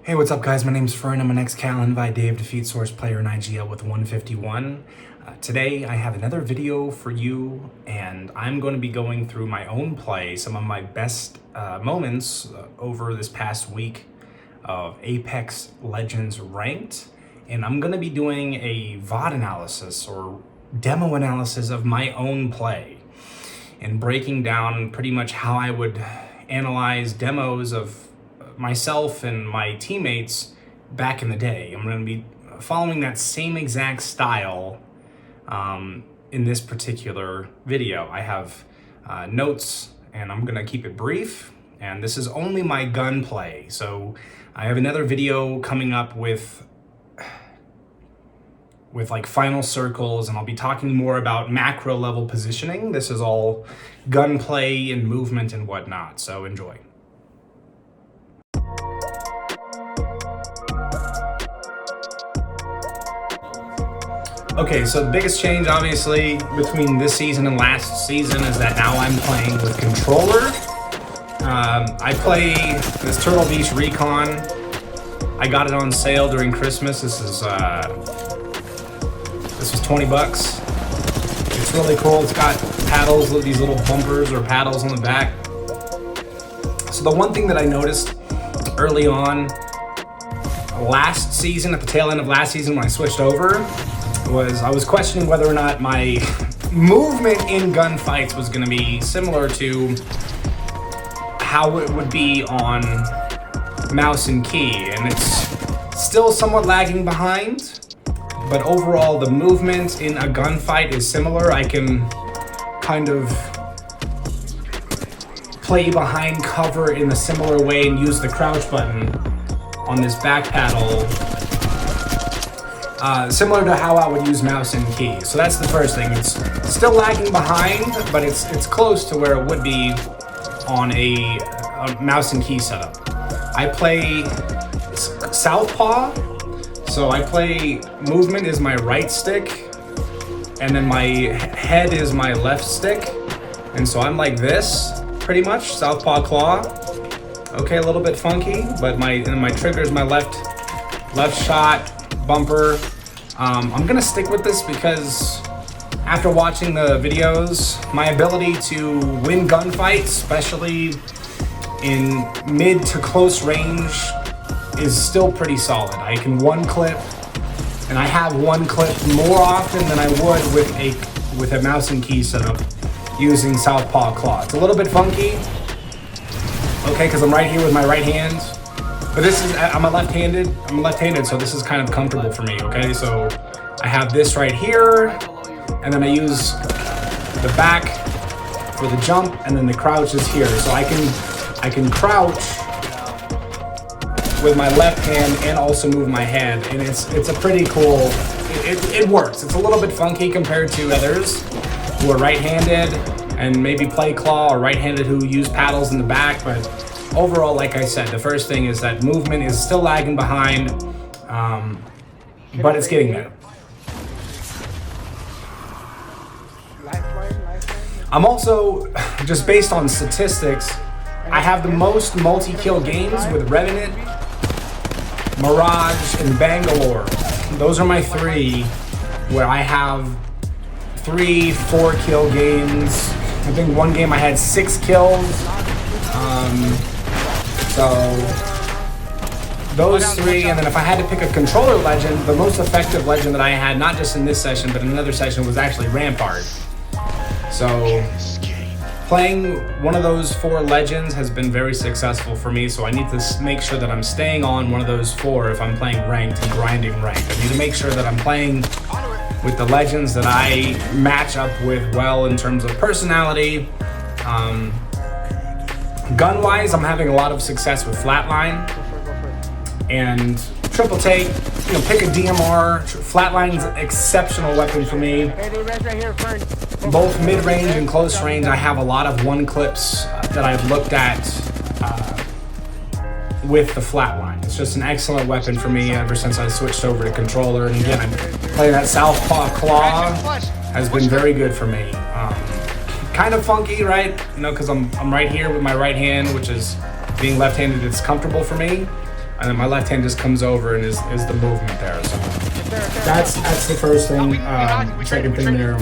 Hey, what's up guys? My name's Fern. I'm an ex-Cal Invite Dave Defeat Source player in IGL with 151. Today I have another video for you, and I'm going to be going through my own play, some of my best moments over this past week of Apex Legends Ranked. And I'm going to be doing a VOD analysis or demo analysis of my own play and breaking down pretty much how I would analyze demos of myself and my teammates back in the day. I'm going to be following that same exact style in this particular video. I have notes, and I'm going to keep it brief, and this is only my gunplay. So I have another video coming up with like final circles, and I'll be talking more about macro level positioning. This is all gunplay and movement and whatnot, so enjoy. Okay, so the biggest change, obviously, between this season and last season is that now I'm playing with controller. I play this Turtle Beach Recon. I got it on sale during Christmas. This was $20. It's really cool. It's got paddles, these little bumpers or paddles on the back. So the one thing that I noticed early on last season, at the tail end of last season when I switched over, was I was questioning whether or not my movement in gunfights was going to be similar to how it would be on mouse and key, and it's still somewhat lagging behind, but overall the movement in a gunfight is similar. I can kind of play behind cover in a similar way and use the crouch button on this back paddle similar to how I would use mouse and key. So that's the first thing. It's still lagging behind, but it's close to where it would be on a mouse and key setup. I play Southpaw, so I play movement is my right stick, and then my head is my left stick, and so I'm like this, pretty much, Southpaw claw. Okay, a little bit funky, but my trigger is my left shot, bumper. I'm gonna stick with this because after watching the videos, my ability to win gunfights, especially in mid to close range, is still pretty solid. I can one clip, and I have one clip more often than I would with a mouse and key setup using Southpaw claw. It's a little bit funky, okay, because I'm right here with my right hand. But this is, I'm left-handed, so this is kind of comfortable for me, okay? So I have this right here, and then I use the back for the jump, and then the crouch is here. So I can crouch with my left hand and also move my head, and it's a pretty cool, it works. It's a little bit funky compared to others who are right-handed and maybe play claw, or right-handed who use paddles in the back, but overall, like I said, the first thing is that movement is still lagging behind, but it's getting better. I'm also, just based on statistics, I have the most multi-kill games with Revenant, Mirage, and Bangalore. Those are my three where I have 3-4 kill games. I think one game I had 6 kills. So those three, and then if I had to pick a controller legend, the most effective legend that I had, not just in this session, but in another session, was actually Rampart. So playing one of those 4 legends has been very successful for me, so I need to make sure that I'm staying on one of those 4 if I'm playing ranked and grinding ranked. I need to make sure that I'm playing with the legends that I match up with well in terms of personality. Gun-wise, I'm having a lot of success with Flatline and Triple Take. You know, pick a DMR. Flatline's an exceptional weapon for me. Both mid-range and close range, I have a lot of one clips that I've looked at with the Flatline. It's just an excellent weapon for me ever since I switched over to controller. And again, I'm playing that Southpaw claw has been very good for me. Kind of funky, right? You know, because I'm right here with my right hand, which is being left-handed. It's comfortable for me. and then my left hand just comes over and is the movement there. So that's the first thing. Second thing there.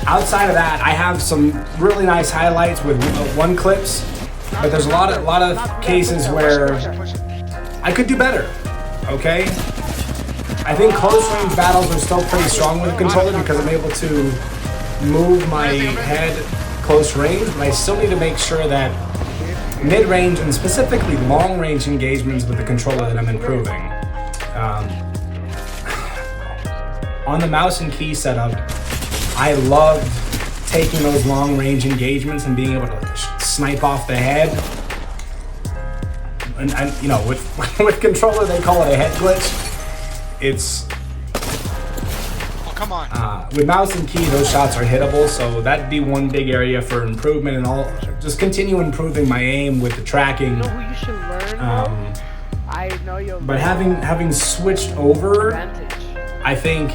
Outside of that, I have some really nice highlights with one clips, but there's a lot of cases where I could do better. Okay, I think close range battles are still pretty strong with the controller because I'm able to move my head close range, but I still need to make sure that mid-range and specifically long-range engagements with the controller that I'm improving. On the mouse and key setup, I loved taking those long-range engagements and being able to snipe off the head. And you know, with controller they call it a head glitch. It's come on. With mouse and key, those shots are hittable, so that'd be one big area for improvement, and I'll just continue improving my aim with the tracking. You know who you should learn? I know you'll. But having switched over, I think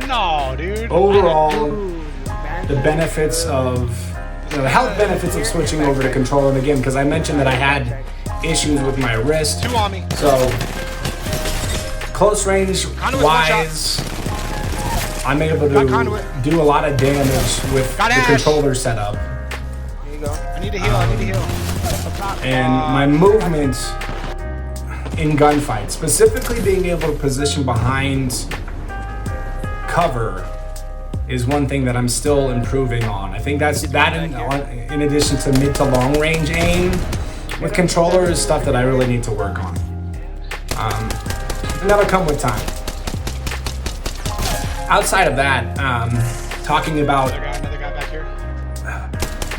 no, dude. Overall, the benefits of the health benefits of switching over to controller, and again, because I mentioned that I had issues with my wrist. 2 on me. So close range wise, I'm able to do a lot of damage with the controller setup. There you go. I need to heal. And my movement in gunfights, specifically being able to position behind cover, is one thing that I'm still improving on. I think that in addition to mid to long range aim with controller is stuff that I really need to work on. And that'll come with time. Outside of that, talking about another guy back here.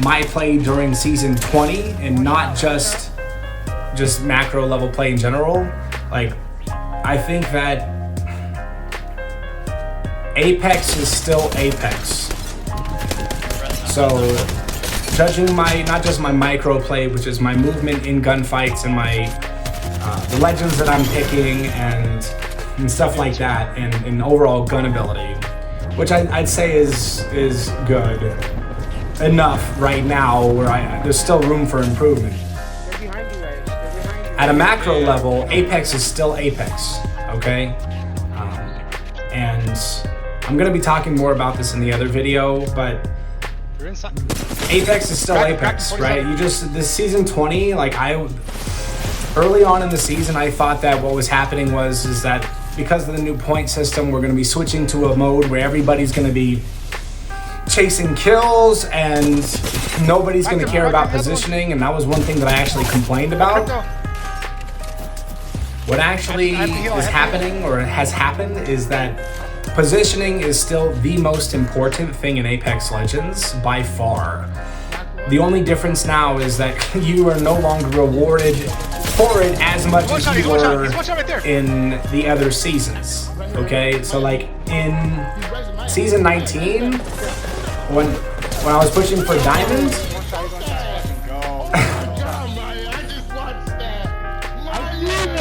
My play during season 20 and not just macro level play in general, like I think that Apex is still Apex. So judging not just my micro play, which is my movement in gunfights and my the legends that I'm picking and stuff like that, and overall gun ability, which I'd say is good enough right now, where there's still room for improvement. At a macro level, Apex is still Apex, okay? And I'm gonna be talking more about this in the other video, but Apex is still Apex, right? This season 20, like early on in the season, I thought that what was happening is that because of the new point system, we're gonna be switching to a mode where everybody's gonna be chasing kills and nobody's gonna care about positioning, and that was one thing that I actually complained about. What actually is happening, or has happened, is that positioning is still the most important thing in Apex Legends by far. The only difference now is that you are no longer rewarded for it as much as you were in the other seasons. Okay, so like in season 19, when I was pushing for diamond,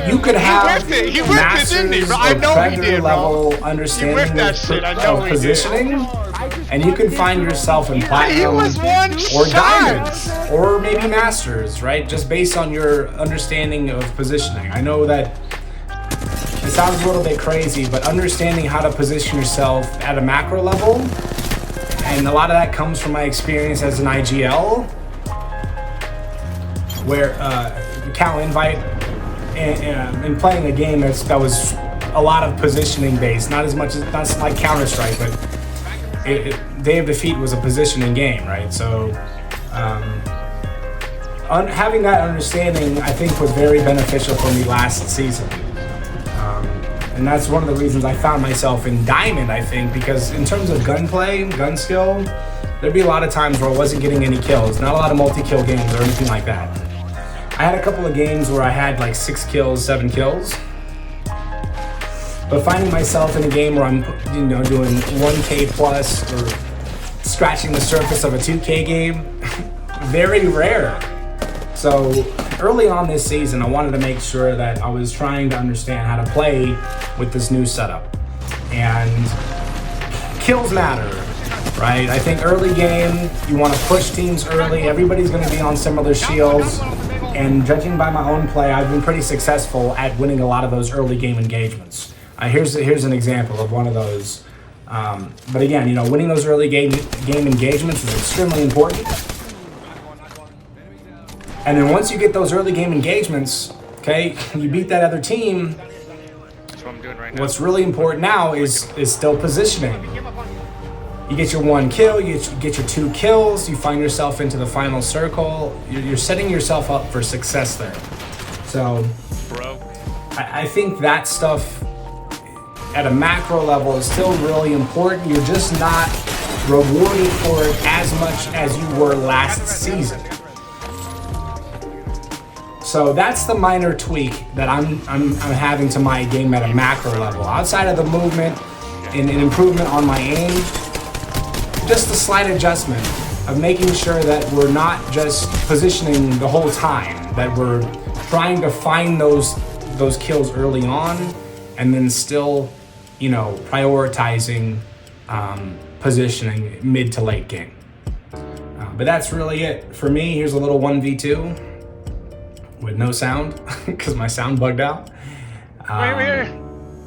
you could have masters or predator level understanding of positioning, and you can find yourself in platinum or diamonds or maybe masters, right? Just based on your understanding of positioning. I know that it sounds a little bit crazy, but understanding how to position yourself at a macro level, and a lot of that comes from my experience as an IGL, where Cal Invite, and playing a game that was a lot of positioning based, not like Counter-Strike, but Day of Defeat was a positioning game, right? So having that understanding, I think, was very beneficial for me last season. And that's one of the reasons I found myself in Diamond, I think, because in terms of gunplay, gun skill, there'd be a lot of times where I wasn't getting any kills, not a lot of multi-kill games or anything like that. I had a couple of games where I had like 6 kills, 7 kills. But finding myself in a game where I'm, doing 1K plus or scratching the surface of a 2K game, very rare. So early on this season, I wanted to make sure that I was trying to understand how to play with this new setup. And kills matter, right? I think early game, you want to push teams early. Everybody's going to be on similar shields. And judging by my own play, I've been pretty successful at winning a lot of those early game engagements. Here's an example of one of those. But again, you know, winning those early game engagements is extremely important. And then once you get those early game engagements, okay, you beat that other team. That's what I'm doing right now. What's really important now is still positioning. You get your 1 kill, you get your 2 kills, you find yourself into the final circle. You're setting yourself up for success there. So, I think that stuff at a macro level is still really important. You're just not rewarded for it as much as you were last season. So that's the minor tweak that I'm having to my game at a macro level. Outside of the movement and an improvement on my aim, just a slight adjustment of making sure that we're not just positioning the whole time, that we're trying to find those kills early on, and then still, you know, prioritizing positioning mid to late game. But that's really it for me. Here's a little 1v2 with no sound because my sound bugged out. Right.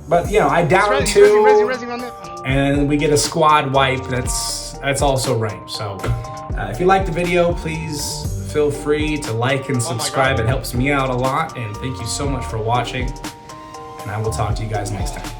But you know, I down Resi, 2, resi on it. and we get a squad wipe. That's also range. So if you like the video, please feel free to like and subscribe. It helps me out a lot. And thank you so much for watching. And I will talk to you guys next time.